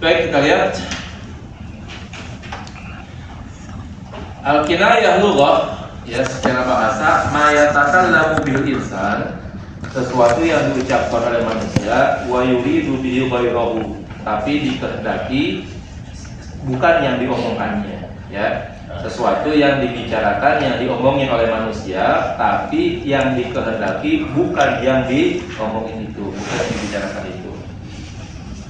Baik, kita lihat al-kinayah lughah, ya, secara bahasa ma yatakallamu bil insan, sesuatu yang diucapkan oleh manusia, wa yuridu bihi ghairahu, tapi dikehendaki bukan yang diomongkannya, ya. Sesuatu yang dibicarakan, yang diomongin oleh manusia, tapi yang dikehendaki bukan yang diomongin itu, bukan yang dibicarakan itu.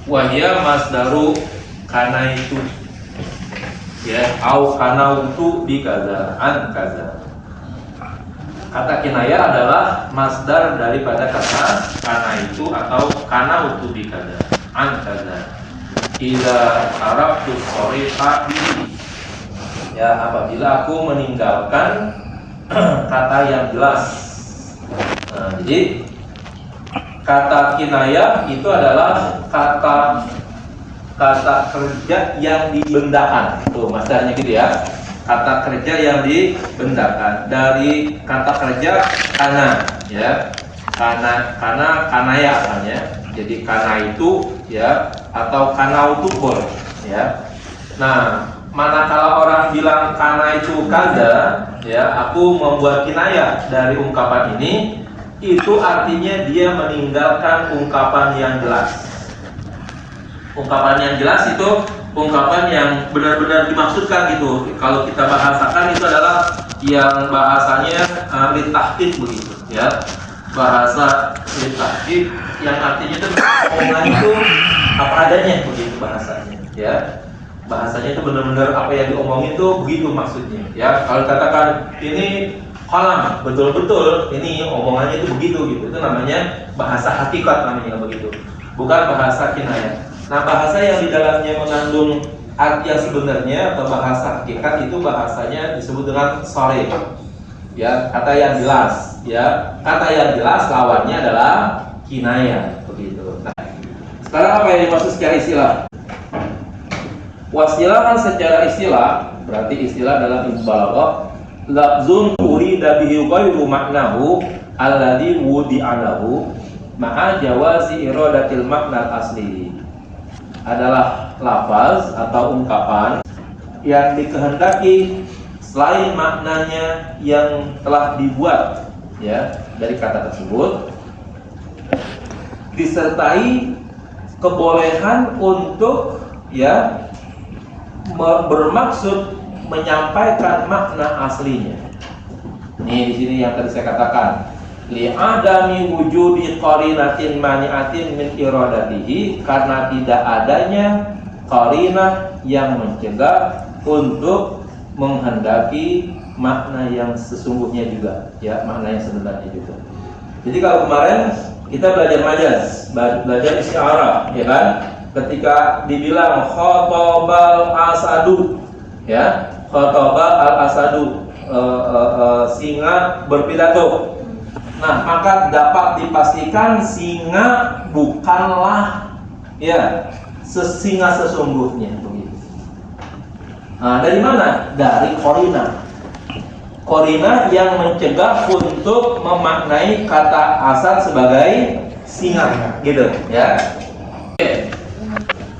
Wahya masdaru kana itu, ya, au kana itu bi kaza an kaza. Kata kinayah adalah masdar daripada kata kana itu atau kana itu bi kaza an kaza. Ila arabtu sharifa bi, ya, apabila aku meninggalkan kata yang jelas. Nah, jadi kata kinayah itu adalah kata kerja yang dibendakan. Tuh, masdarnya gitu ya. Kata kerja yang dibendakan dari kata kerja kana, ya. Kanaya asalnya. Jadi kana itu, ya, atau kanautukur, ya. Nah, manakala orang bilang kana itu kada, ya, aku membuat kinayah dari ungkapan ini, itu artinya dia meninggalkan ungkapan yang jelas. Ungkapan yang jelas itu ungkapan yang benar-benar dimaksudkan gitu. Kalau kita bahasakan itu adalah yang bahasanya litahqiq begitu, ya. Bahasa litahqiq yang artinya itu omongan itu apa adanya begitu bahasanya, ya. Bahasanya itu benar-benar apa yang diomongin itu begitu maksudnya, ya. Kalau katakan ini kalam, betul-betul ini omongannya itu begitu gitu, itu namanya bahasa hakikat, namanya begitu, bukan bahasa kinayah. Nah, bahasa yang di dalamnya mengandung arti yang sebenarnya atau bahasa hakikat itu bahasanya disebut dengan sharih, ya, kata yang jelas, ya. Kata yang jelas lawannya adalah kinayah begitu. Nah, sekarang apa yang dimaksud secara istilah? Wasilahan secara istilah, berarti istilah dalam ilmu balaghah, lafzun urida bihi ghairu maknahu alladhi wudi'alahu ma'a jawazi iradatil makna asli. Adalah lafaz atau ungkapan yang dikehendaki selain maknanya yang telah dibuat, ya, dari kata tersebut, disertai kebolehan untuk, ya, bermaksud menyampaikan makna aslinya. Nih di sini yang tadi saya katakan, li adami wujudi qarinatin mani'atin min iradatihi, karena tidak adanya qarinah yang mencegah untuk menghendaki makna yang sesungguhnya juga, ya, makna yang sebenarnya juga. Jadi kalau kemarin kita belajar majaz, belajar isti'arah, ya kan? Ketika dibilang khatabal asadu, ya, khatabal al asadu, singa berpidato. Nah, maka dapat dipastikan singa bukanlah, ya, singa sesungguhnya begitu. Nah, dari mana? Dari qarinah. Qarinah yang mencegah untuk memaknai kata asal sebagai singa, gitu, ya. Oke.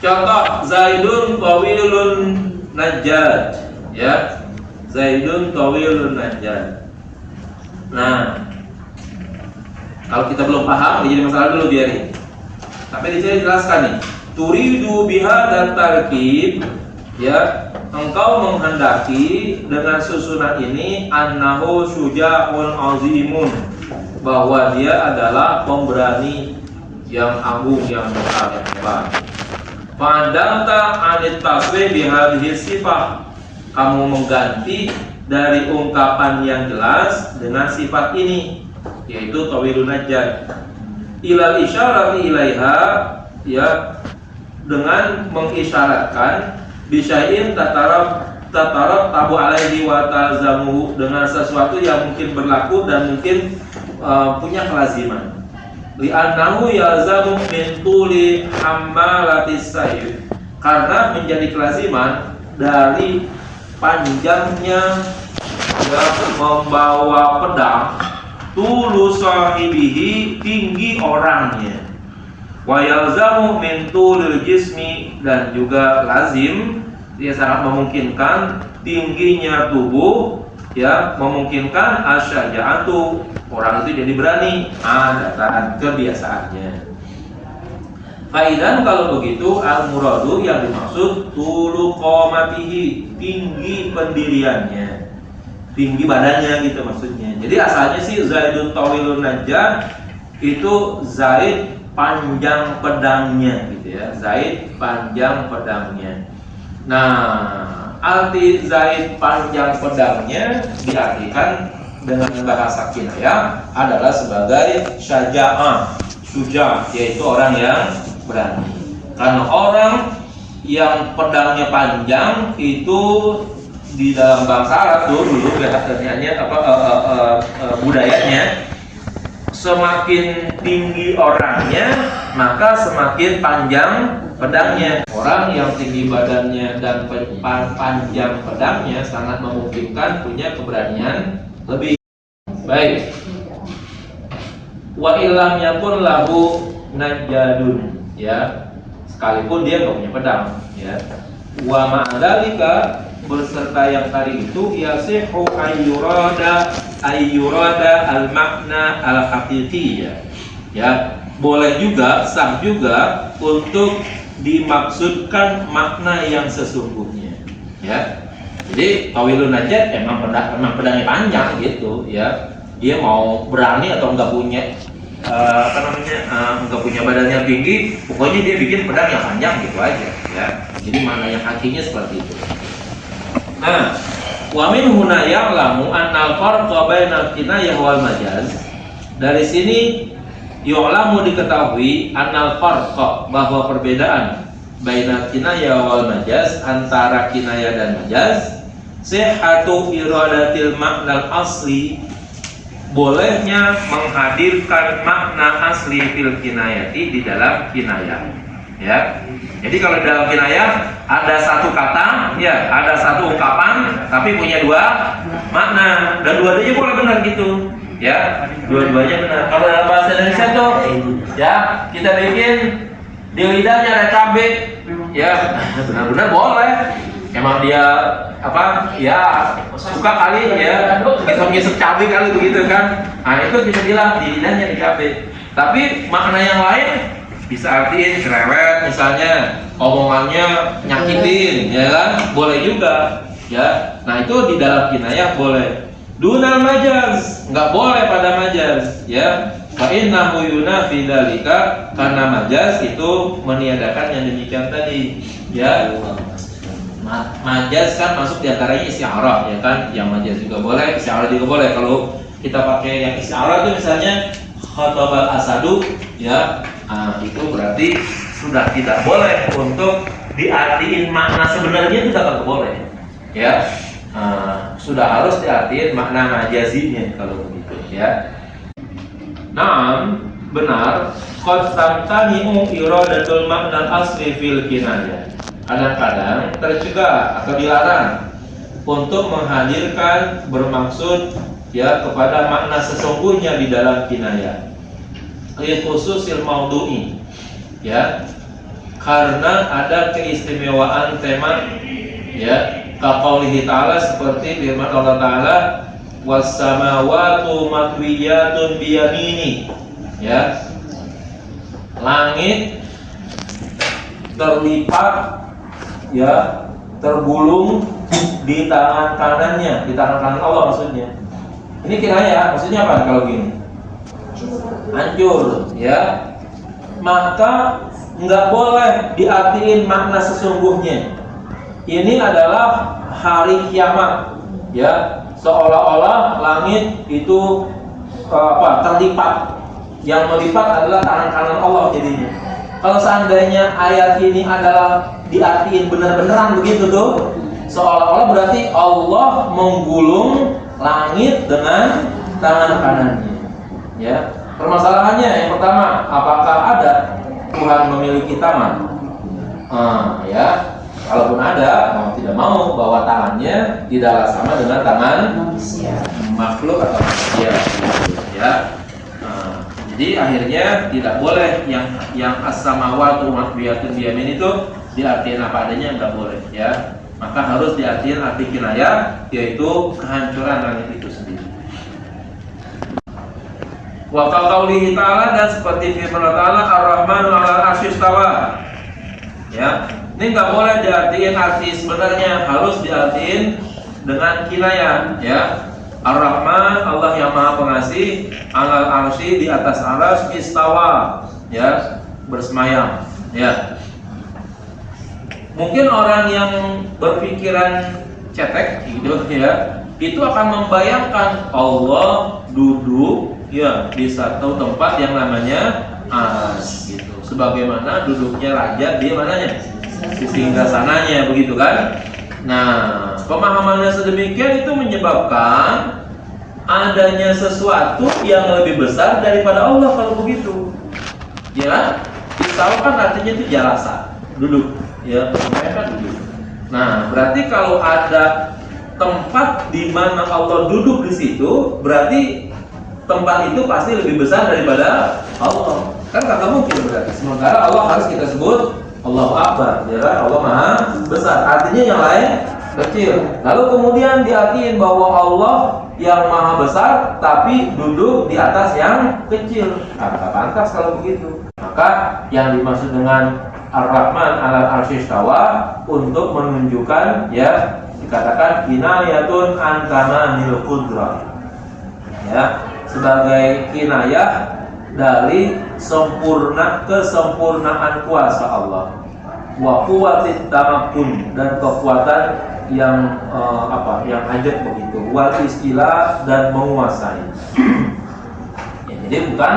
Contoh, Zaidun tawilun najjad, ya. Zaidun tawilun najjad. Nah, kalau kita belum paham, jadi masalah dulu biarin. Tapi di sini jelaskan nih, turidu biha dan tarkib, ya, engkau menghendaki dengan susunan ini annahu syuja'un azimun, bahwa dia adalah pemberani yang agung, yang besar, yang hebat. Fa'adamta anit taswih bihadhihi sifah, kamu mengganti dari ungkapan yang jelas dengan sifat ini, yaitu tawilun najjad. Ilal isyarati ilaiha, ya, dengan mengisyaratkan bisyai'in tatarab tabu alaihi wa talzamuhu, dengan sesuatu yang mungkin berlaku dan mungkin punya kelaziman. Li'annahu yalzamu min tuli hammalatis sayf, karena menjadi kelaziman dari panjangnya, ya, membawa pedang, tulu sahibihi, tinggi orangnya. Wa yalzamu min tulil jismi, dan juga lazim, dia sangat memungkinkan tingginya tubuh, ya, memungkinkan asyaja'atu, orang itu jadi berani, adatan, kebiasaannya. Faidan, kalau begitu al-muradu, yang dimaksud tulu qomatihi, tinggi pendiriannya, tinggi badannya gitu maksudnya. Jadi asalnya sih Zaidun tawilun najjar itu Zaid panjang pedangnya gitu ya, Zaid panjang pedangnya. Nah, arti Zaid panjang pedangnya diartikan dengan bahasa kinayah adalah sebagai syaja'ah, syuja', yaitu orang yang berani. Karena orang yang pedangnya panjang itu di dalam bangsa Arab dulu budayanya, semakin tinggi orangnya maka semakin panjang pedangnya. Orang yang tinggi badannya dan panjang pedangnya sangat memungkinkan punya keberanian lebih. Baik. Wa illam yakun lahu najjadun, ya, sekalipun dia nggak punya pedang, ya. Wa ma'adzalika, berserta yang tadi itu, yasihu ayyurada al-makna al-haqiqiyah, ya, boleh juga, sah juga untuk dimaksudkan makna yang sesungguhnya, ya. Jadi tawilun najjad emang pedangnya panjang gitu, ya. Dia mau berani atau enggak punya enggak punya badan yang tinggi, pokoknya dia bikin pedang yang panjang gitu aja, ya. Jadi makna yang hakinya seperti itu. Nah, wa min huna ya'lamu annal farqa bainal kinayah wal majaz. Dari sini yu'lamu, diketahui, annal farqa, bahwa perbedaan bainal kinayah wal majaz, antara kinayah dan majaz, sihhatu iradatil makna asli, bolehnya menghadirkan makna asli fil kinayati, di dalam kinayah, ya. Jadi kalau di dalam kinayah ada satu kata, ya, ada satu ungkapan, tapi punya dua makna, dan dua-duanya boleh benar gitu, ya, dua-duanya benar. Kalau dalam bahasa Indonesia tuh, ya, kita bikin di lidahnya ada cabai, ya, benar-benar boleh. Emang dia apa, ya, suka kali, ya, ngisep-ngisep cabai kali begitu kan. Nah, itu bisa bilang di lidahnya ada cabai. Tapi makna yang lain bisa artiin cerewet misalnya, omongannya nyakitin, ya kan, boleh juga, ya. Nah, itu di dalam kinayah boleh. Dunal majaz, nggak boleh pada majaz, ya. Fa innahu yunafi dzalika, karena majaz itu meniadakan yang demikian tadi, ya. Majaz kan masuk diantaranya isti'arah, ya kan, yang majaz juga boleh, isti'arah juga boleh. Kalau kita pakai yang isti'arah itu misalnya khatabal asadu, ya, itu berarti sudah tidak boleh untuk diartiin makna sebenarnya, itu tidak boleh, ya. Sudah harus diartiin makna majazinya kalau begitu, ya. Naam, benar, qad tamtani'u iradatul makna asli fil kinayah. Kadang-kadang tercegah atau dilarang untuk menghadirkan bermaksud, ya, kepada makna sesungguhnya di dalam kinayah. Khususil maudhu'i, ya, karena ada keistimewaan tema, ya, kaqaulihi ta'ala, seperti firman Allah Ta'ala, was-samawatu matwiyatun biyamini, ya, langit terlipat, ya, tergulung di tangan kanannya, di tangan kanan Allah maksudnya. Ini kinayah, maksudnya apa kalau gini? Hancur, ya. Maka nggak boleh diartiin makna sesungguhnya. Ini adalah hari kiamat, ya, seolah-olah langit itu terlipat. Yang melipat adalah tangan kanan Allah jadinya. Kalau seandainya ayat ini adalah diartiin benar-beneran begitu tuh, seolah-olah berarti Allah menggulung langit dengan tangan kanannya, ya. Permasalahannya yang pertama, apakah ada Tuhan memiliki tangan? Ya, kalaupun ada, mau tidak mau bahwa tangannya tidaklah sama dengan tangan makhluk atau manusia, ya. Jadi Jadi akhirnya tidak boleh yang as-samawati matwiyatun biyamin itu diartikan apa adanya, nggak boleh ya. Maka harus diartikan arti kinayah, yaitu kehancuran langit itu sendiri. Wa qaulihi ta'ala, dan seperti firman Allah Ta'ala, Ar-Rahmanu 'alal 'arsy istawa. Ya, ini nggak boleh diartikan arti sebenarnya, harus diartikan dengan kinayah ya. Ar-Rahman, Allah yang Maha Pengasih, 'alal 'arsy, di atas arsy, istawa ya, bersemayam ya. Mungkin orang yang berpikiran cetek gitu ya, itu akan membayangkan Allah duduk ya di satu tempat yang namanya arsy gitu. Sebagaimana duduknya raja di mananya? Di singgasananya, begitu kan? Nah, pemahamannya sedemikian itu menyebabkan adanya sesuatu yang lebih besar daripada Allah kalau begitu. Ya, istawa kan artinya itu jalasa, duduk. Ya, mereka duduk. Nah, berarti kalau ada tempat di mana Allah duduk di situ, berarti tempat itu pasti lebih besar daripada Allah. Kan kagak mungkin berarti. Sementara Allah harus kita sebut Allahu Akbar, ya kan? Allah Maha Besar. Artinya yang lain kecil. Lalu kemudian diartiin bahwa Allah yang Maha Besar tapi duduk di atas yang kecil. Nah, pantas kalau begitu. Maka yang dimaksud dengan Ar-Rahman 'alal 'arsy istawa untuk menunjukkan ya, dikatakan kinayatun an kamanil qudrah. Ya, sebagai kinayah dari kesempurnaan kuasa Allah, wa quwwatit tamakkun, dan kekuatan yang yang ajak begitu, wal istilah, dan menguasai. Ya, jadi bukan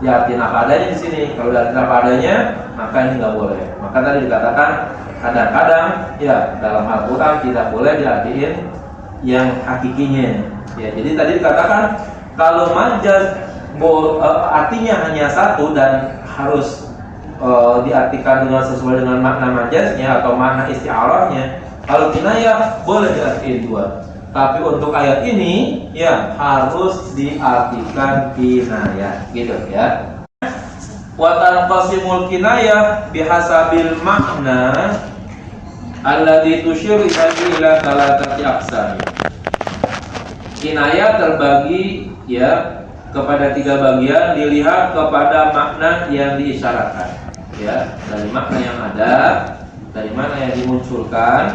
diartikan apa adanya di sini. Kalau diartikan apa adanya, maka ini nggak boleh. Maka tadi dikatakan kadang-kadang ya dalam Al-Quran tidak boleh diartikan yang hakikinya. Ya, jadi tadi dikatakan kalau majaz artinya hanya satu dan harus diartikan dengan sesuai dengan makna majaznya atau makna isti'arahnya. Kalau kinayah boleh diartikan dua. Tapi untuk ayat ini ya harus diartikan kinayah, gitu ya. Wa tanqasimul kinayah bihasabil makna alladzi tusyir ila thalathati aqsam. Kinayah terbagi ya kepada tiga bagian, dilihat kepada makna yang diisyaratkan ya, dari makna yang ada, dari mana yang dimunculkan.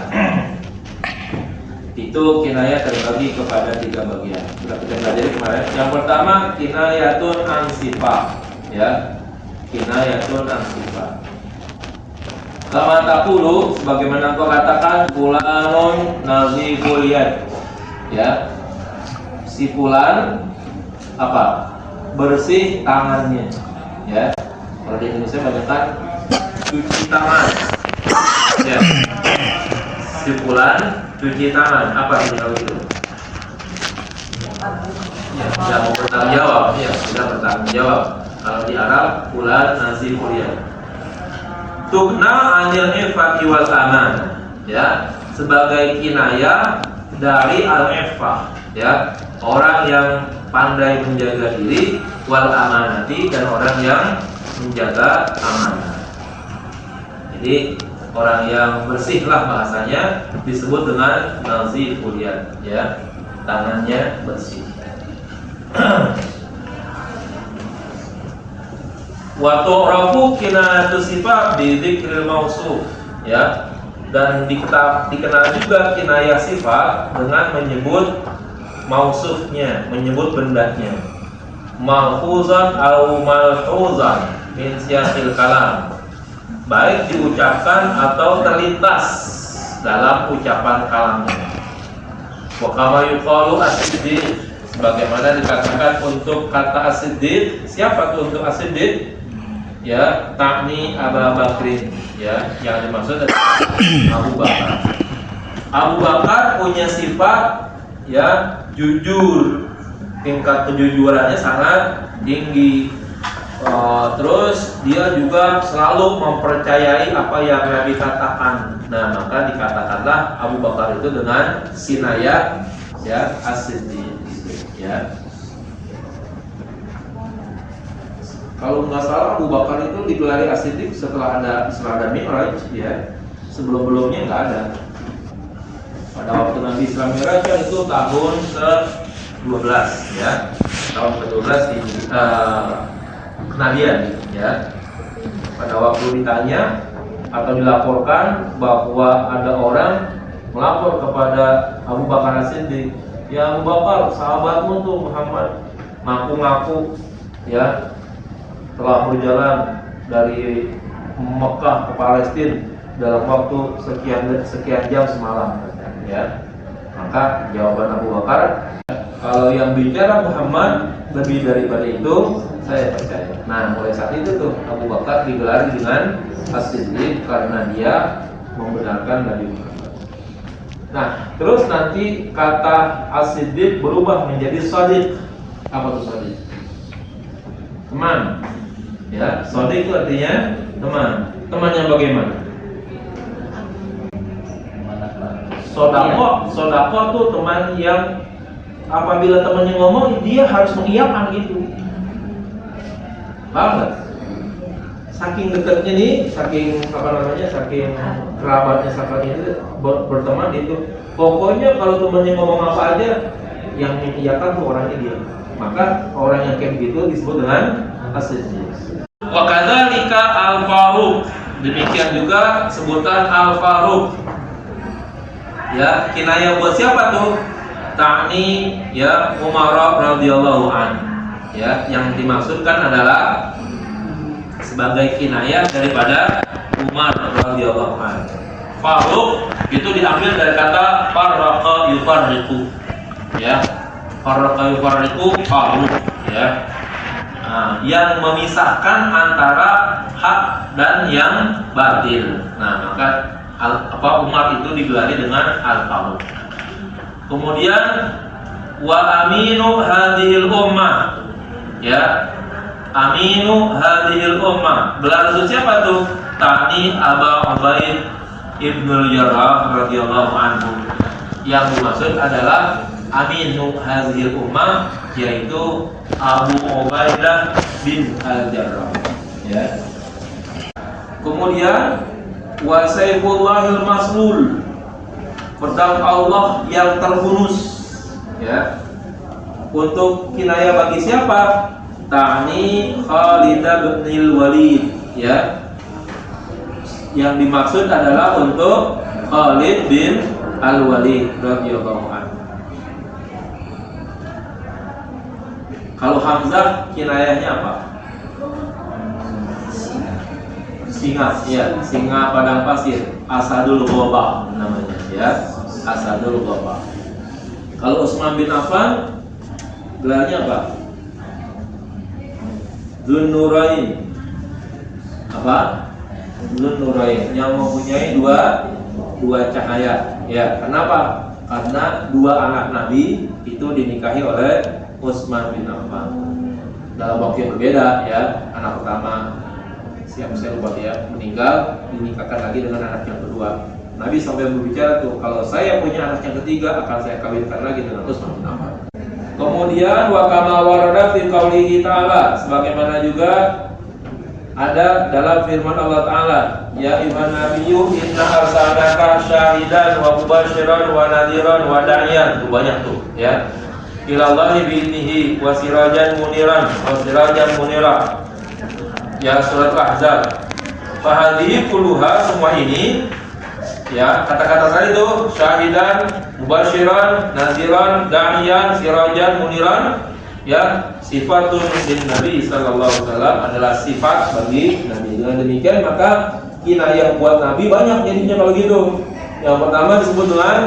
Itu kinayah terbagi kepada tiga bagian. Sudah kita pelajari kemarin. Yang pertama kinayatun an sifat ya, kinayatun an sifat. Kama taqulu, sebagaimana kau katakan, fulanun naziful yad ya, si fulan apa? Bersih tangannya ya. Kalau di Indonesia mengatakan cuci tangan ya. Si fulan cuci tangan, apa kalau itu? Ya, sudah mau bertanggung jawab ya, sudah bertanggung jawab. Kalau di Arab fulan naziful yad. Tukna anil ifati wal aman ya, sebagai kinayah dari al-ifah ya, orang yang pandai menjaga diri, wal amanati, dan orang yang menjaga amanah. Jadi orang yang bersih lah bahasanya, disebut dengan naziful yad ya, tangannya bersih. Wa tu'rafu kinayatu sifat bi dzikril mausuf ya, dan dikenal juga kinayah sifat dengan menyebut mausufnya, menyebut bendanya, malfuzan au malhuzan min siyaqil kalam, baik diucapkan atau terlintas dalam ucapan kalamnya. Wa kama yuqalu as-siddiq, sebagaimana dikatakan untuk kata as-siddiq. Siapa tuh untuk as-siddiq? Ya, ta'ni Abu Bakrin ya, yang dimaksud adalah Abu Bakar. Abu Bakar punya sifat ya jujur, tingkat kejujurannya sangat tinggi. Terus dia juga selalu mempercayai apa yang Nabi katakan. Nah, maka dikatakanlah Abu Bakar itu dengan sinayah ya as-siddiq ya. Kalau nggak salah Abu Bakar itu digelari As-Siddiq setelah ada Isra dan Mi'raj, ya. Sebelum-belumnya nggak ada. Pada waktu Nabi Isra Mi'raj kan itu tahun ke-12, ya. Tahun ke-12 di kenabian, ya. Pada waktu ditanya atau dilaporkan bahwa ada orang melapor kepada Abu Bakar As-Siddiq, ya Abu Bakar, sahabatmu tuh Muhammad ngaku-ngaku, ya, telah berjalan dari Mekah ke Palestina dalam waktu sekian jam semalam, ya. Maka jawaban Abu Bakar, kalau yang bicara Muhammad lebih daripada itu, saya percaya. Nah, mulai saat itu tuh Abu Bakar digelari dengan As-Siddiq karena dia membenarkan Nabi Muhammad. Nah, terus nanti kata As-Siddiq berubah menjadi Shadiq. Apa tuh Shadiq? Teman. Ya, Shadiq itu artinya teman. Teman yang bagaimana? Sodako tuh teman yang apabila temannya ngomong dia harus mengiyakan gitu. Paham nggak? Saking dekatnya nih, saking kerabatnya sahabat itu berteman itu. Pokoknya kalau temannya ngomong apa aja, yang mengiyakan tuh orangnya dia. Maka orang yang kayak begitu disebut dengan As-Siddiq. Wa kadzalika Al-Faruq. Demikian juga sebutan Al-Faruq. Ya, kinayah buat siapa tuh? Ta'ni ya Umar radhiyallahu an. Ya, yang dimaksudkan adalah sebagai kinayah daripada Umar radhiyallahu an. Faruq itu diambil dari kata farraqa yufarriqu. Ya. Farraqa yufarriqu Faruq, ya. Nah, yang memisahkan antara hak dan yang batil. Nah, maka Umar itu digelari dengan Al-Faruq. Kemudian wa aminu hadhil ummah, ya. Aminu hadhil ummah. Gelar itu siapa tuh? Tani Aba Ubaid Ibnul Jarrah radhiyallahu anhu. Yang dimaksud adalah aminu hadhil ummah, yaitu Abu Ubaidah bin Al-Jarrah, ya. Kemudian wa sayfullahil maslul, pedang Allah yang terhunus, ya. Untuk kinayah bagi siapa? Ta'ni Khalid bin Walid, ya. Yang dimaksud adalah untuk Khalid bin Al-Walid radhiyallahu anhu. Kalau Hamzah kinayahnya apa? Singa, ya, singa padang pasir, Asadul Ghoba namanya, ya, Asadul Ghoba. Kalau Utsman bin Affan gelarnya apa? Dzun-Nurain. Apa? Dzun-Nurain, yang mempunyai dua cahaya. Ya, kenapa? Karena dua anak Nabi itu dinikahi oleh Utsman bin Affan dalam waktu yang berbeda, ya. Anak pertama siapa saya lupa dia meninggal, dinikahkan lagi dengan anak yang kedua. Nabi sampai berbicara tuh, kalau saya punya anak yang ketiga akan saya kawinkan lagi dengan Utsman bin Affan. Kemudian wa kama warada fi qaulihi ta'ala, sebagaimana juga ada dalam firman Allah Ta'ala, ya ayyuhan nabiyyu inna arsalnaka syahidan wa mubasyiran wa nadhiran wa da'iyan. Itu banyak tuh, ya. Ilallahi bi'idnihi wa sirajan muniran wa sirajan munira. Ya, surat Ahzab. Fahadhihi kulluha, semua ini, ya, kata-kata tadi itu syahidan, mubasyiran, nadhiran, da'iyan, sirajan muniran, ya, sifatun bin Nabi sallallahu alaihi wasallam, adalah sifat bagi Nabi. Dengan demikian maka kinayah buat Nabi banyak jadinya kalau gitu. Yang pertama disebut dengan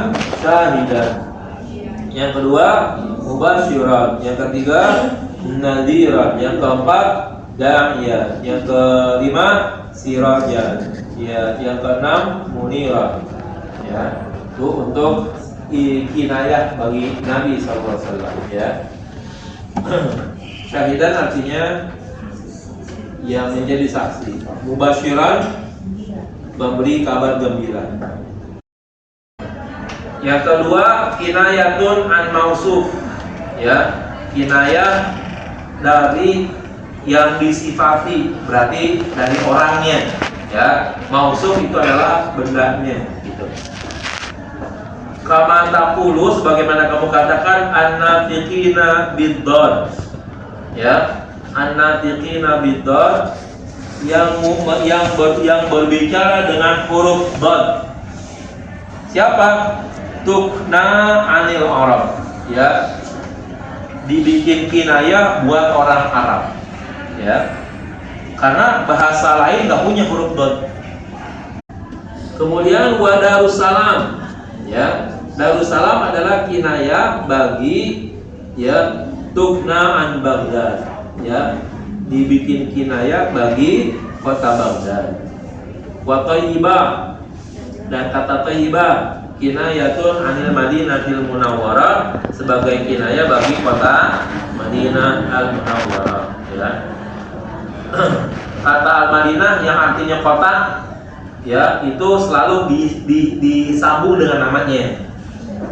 syahidan. Yang kedua mubasyiran, yang ketiga nadhiran, yang keempat da'iyah, yang kelima sirajan, ya, yang keenam munira. Ya, itu untuk kinayah bagi Nabi sallallahu alaihi wasallam, ya. Syahidan artinya yang menjadi saksi. Mubasyiran, memberi kabar gembira. Yang kedua kinayatun an mausuf, ya, kinayah dari yang disifati, berarti dari orangnya, ya. Mausuf itu adalah bendanya, gitu. Kama taqulu, sebagaimana kamu katakan, an-natiqina bid-dad, ya, an-natiqina bid-dad, yang berbicara dengan huruf dad. Siapa? Tukna anil Arab, ya, dibikin kinayah buat orang Arab, ya, karena bahasa lain nggak punya huruf dad. Kemudian wa Darussalam, ya, Darussalam adalah kinayah bagi, ya, tukna an Baghdad, ya, dibikin kinayah bagi kota Baghdad. Wa Thayyibah, dan kata Thayyibah kinayatun anil Madinatil Munawwarah, sebagai kinayah bagi kota Madinah al-Munawwarah, ya. Kata al-Madinah yang artinya kota, ya, itu selalu disambung dengan namanya.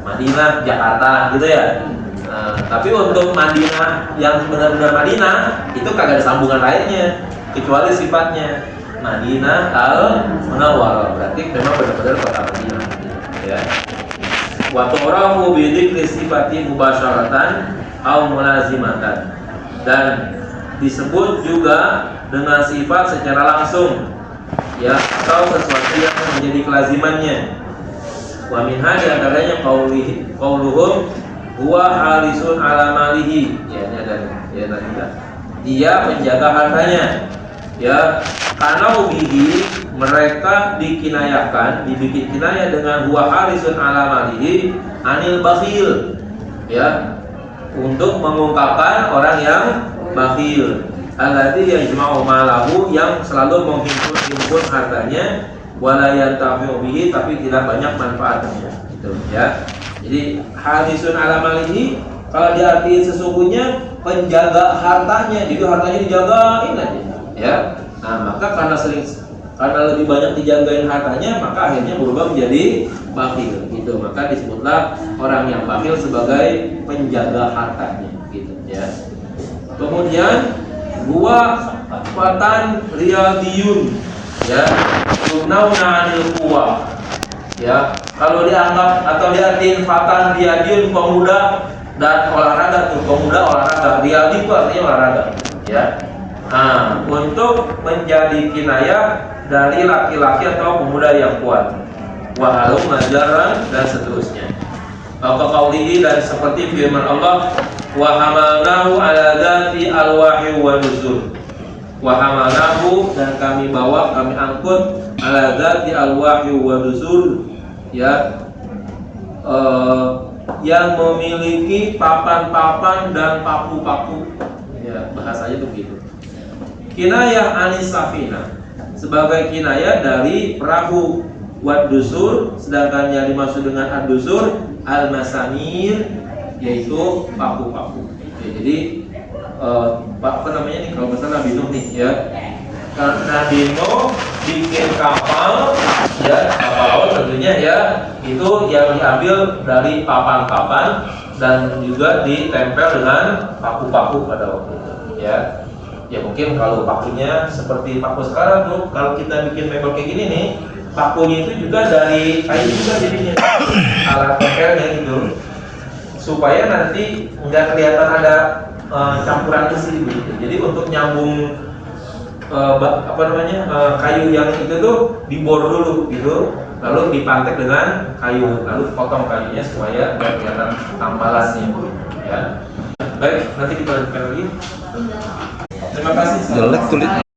Madinah, Jakarta, gitu ya. Nah, tapi untuk Madinah yang benar-benar Madinah itu kagak ada sambungan lainnya kecuali sifatnya Madinah al-Munawwarah, berarti memang benar-benar kota Madinah, ya. Wa tu'rafu bi dzikri sifati mubasyaratan au mulazimatan, dan disebut juga dengan sifat secara langsung, ya, atau sesuatu yang menjadi kelazimannya. Wa minha, di antaranya qauluhum huwa harisun ala malihi, ya, ini ada, ya, tadi kan, dia menjaga hartanya, ya. Karena bihi, mereka dikinayakan, dibikin kinayah dengan huwa harisun ala malihi anil bakhil, ya, untuk mengungkapkan orang yang bakhil, alladzi yajma'u malahu, yang selalu menghimpun hartanya, wala yantafi'u bihi, tapi tidak banyak manfaatnya, gitu, ya. Jadi harisun ala malihi kalau diartikan sesungguhnya penjaga hartanya, jadi hartanya dijagain aja, ya. Nah, maka karena lebih banyak dijagain hartanya, maka akhirnya berubah menjadi bakhil, gitu. Maka disebutlah orang yang bakhil sebagai penjaga hartanya, gitu, ya. Kemudian gua fatan riyadiyun, ya, tunauna anil quwa, ya. Kalau dianggap atau diartikan fatan riyadiyun, pemuda dan olahraga, tuh, pemuda olahraga, riyadi itu artinya olahraga, ya. Nah, untuk menjadi kinayah dari laki-laki atau pemuda yang kuat, wahalum majaran, dan seterusnya. Qaulihi, dan seperti firman Allah, wa hamalnahu ala dzati alwahi wa nuzul, wa hamalnahu, dan kami bawa, kami angkut, ala dzati alwahi wa nuzul, ya, yang memiliki papan-papan dan paku-paku, ya, bahasanya tuh gitu. Kinayah anis safina, sebagai kinayah dari perahu. Wad dusur, sedangkan yang dimaksud dengan ad-dusur al-masamir, yaitu paku-paku, ya. Jadi apa namanya nih, kalau misalnya Nabi Nuh nih, ya, Nabi Nuh bikin kapal, ya, kapal laut tentunya, ya, itu yang diambil dari papan-papan dan juga ditempel dengan paku-paku pada waktu itu, ya. Ya, mungkin kalau pakunya seperti paku sekarang tuh, kalau kita bikin mebel kayak gini nih, pakunya itu juga dari kayu juga jadinya, alat tempelnya gitu, supaya nanti nggak kelihatan ada campuran besi gitu. Jadi untuk nyambung kayu yang itu tuh dibor dulu gitu, lalu dipantek dengan kayu, lalu potong kayunya supaya nggak kelihatan tampalannya, ya. Baik, nanti kita lanjutkan lagi. Terima kasih. Jelek tulis.